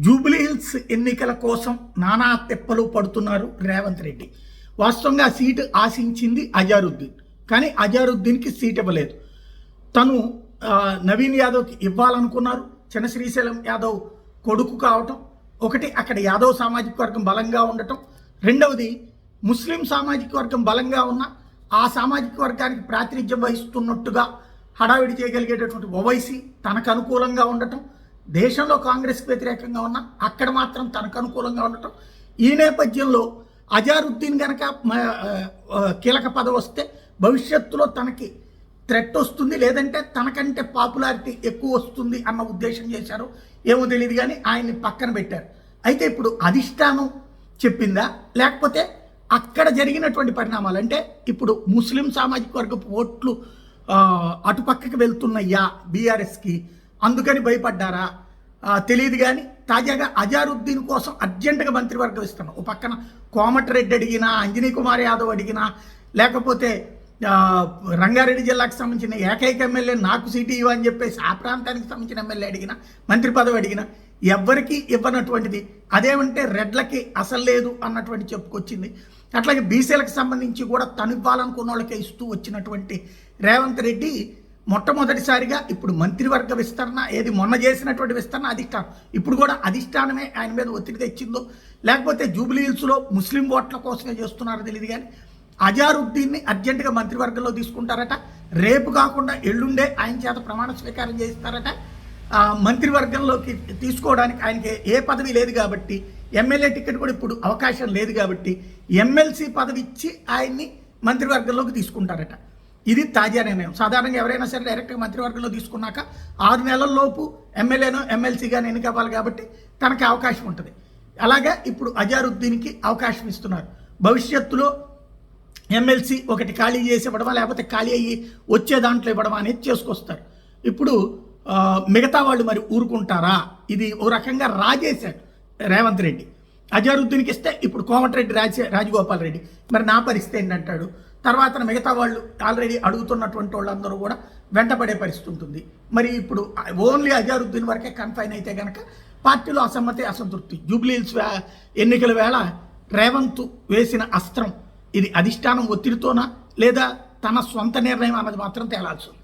జూబ్లీహిల్స్ ఎన్నికల కోసం నానా తెప్పలు పడుతున్నారు రేవంత్ రెడ్డి. వాస్తవంగా సీటు ఆశించింది అజారుద్దీన్, కానీ అజారుద్దీన్కి సీట్ ఇవ్వలేదు. తను నవీన్ యాదవ్కి ఇవ్వాలనుకున్నారు. చిన్న శ్రీశైలం యాదవ్ కొడుకు కావటం ఒకటి, అక్కడ యాదవ్ సామాజిక వర్గం బలంగా ఉండటం రెండవది, ముస్లిం సామాజిక వర్గం బలంగా ఉన్న ఆ సామాజిక వర్గానికి ప్రాతినిధ్యం వహిస్తున్నట్టుగా హడావిడి చేయగలిగేటటువంటి ఓవైసీ తనకు అనుకూలంగా ఉండటం, దేశంలో కాంగ్రెస్కి వ్యతిరేకంగా ఉన్న అక్కడ మాత్రం తనకు అనుకూలంగా ఉండటం. ఈ నేపథ్యంలో అజారుద్దీన్ కనుక కీలక పదవి వస్తే భవిష్యత్తులో తనకి థ్రెట్ వస్తుంది, లేదంటే తనకంటే పాపులారిటీ ఎక్కువ వస్తుంది అన్న ఉద్దేశం చేశారు. ఏమో తెలియదు, కానీ ఆయన్ని పక్కన పెట్టారు. అయితే ఇప్పుడు అధిష్టానం చెప్పిందా, లేకపోతే అక్కడ జరిగినటువంటి పరిణామాలు, అంటే ఇప్పుడు ముస్లిం సామాజిక వర్గపు ఓట్లు అటుపక్కకి వెళ్తున్నాయా బీఆర్ఎస్కి, అందుకని భయపడ్డారా తెలియదు. కానీ తాజాగా అజారుద్దీన్ కోసం అర్జెంటుగా మంత్రివర్గం ఇస్తున్నాం. ఓ పక్కన కోమటిరెడ్డి అడిగినా, అంజనీ కుమార్ యాదవ్ అడిగినా, లేకపోతే రంగారెడ్డి జిల్లాకు సంబంధించిన ఏకైక ఎమ్మెల్యే నాకు సీటు ఇవ్వని చెప్పేసి ఆ ప్రాంతానికి సంబంధించిన ఎమ్మెల్యే అడిగినా, మంత్రి పదవి అడిగినా ఎవ్వరికీ ఇవ్వనటువంటిది. అదేమంటే రెడ్లకి అసలు లేదు అన్నటువంటి చెప్పుకొచ్చింది. అట్లాగే బీసీలకు సంబంధించి కూడా తను ఇవ్వాలనుకున్న వాళ్ళకే ఇస్తూ వచ్చినటువంటి రేవంత్ రెడ్డి మొట్టమొదటిసారిగా ఇప్పుడు మంత్రివర్గ విస్తరణ, ఏది మొన్న చేసినటువంటి విస్తరణ అధిష్టానం, ఇప్పుడు కూడా అధిష్టానమే ఆయన మీద ఒత్తిడి తెచ్చిందో, లేకపోతే జూబ్లీహిల్స్లో ముస్లిం ఓట్ల కోసమే చేస్తున్నారో తెలియదు. కానీ అజారుద్దీన్ని అర్జెంటుగా మంత్రివర్గంలో తీసుకుంటారట. రేపు కాకుండా ఎల్లుండే ఆయన చేత ప్రమాణ స్వీకారం చేస్తారట. మంత్రివర్గంలోకి తీసుకోవడానికి ఆయనకి ఏ పదవి లేదు కాబట్టి, ఎమ్మెల్యే టికెట్ కూడా ఇప్పుడు అవకాశం లేదు కాబట్టి ఎమ్మెల్సీ పదవి ఇచ్చి ఆయన్ని మంత్రివర్గంలోకి తీసుకుంటారట. ఇది తాజా నిర్ణయం. సాధారణంగా ఎవరైనా సరే డైరెక్ట్గా మంత్రివర్గంలో తీసుకున్నాక 6 నెలల్లోపు ఎమ్మెల్యేనో ఎమ్మెల్సీగా ఎన్నికవ్వాలి కాబట్టి తనకి అవకాశం ఉంటుంది. అలాగా ఇప్పుడు అజారుద్దీన్కి అవకాశం ఇస్తున్నారు. భవిష్యత్తులో ఎమ్మెల్సీ ఒకటి ఖాళీ చేసి ఇవ్వడమా, లేకపోతే ఖాళీ అయ్యి వచ్చే దాంట్లో ఇవ్వడమా అనేది చేసుకొస్తారు. ఇప్పుడు మిగతా వాళ్ళు మరి ఊరుకుంటారా? ఇది ఓ రకంగా రాజేశాడు రేవంత్ రెడ్డి. అజారుద్దీన్కి ఇస్తే ఇప్పుడు కోమటిరెడ్డి రాజగోపాల్ రెడ్డి మరి నా పరిస్థితి ఏంటంటాడు. తర్వాత మిగతా వాళ్ళు ఆల్రెడీ అడుగుతున్నటువంటి వాళ్ళందరూ కూడా వెంటపడే పరిస్థితి ఉంటుంది. మరి ఇప్పుడు ఓన్లీ అజారుద్దీన్ వరకే కన్ఫైన్ అయితే కనుక పార్టీలో అసమ్మతి, అసంతృప్తి. జూబ్లీహిల్స్ ఎన్నికల వేళ రేవంత్ వేసిన అస్త్రం ఇది అధిష్టానం ఒత్తిడితోనా, లేదా తన సొంత నిర్ణయం అన్నది మాత్రం తేలాల్సి ఉంది.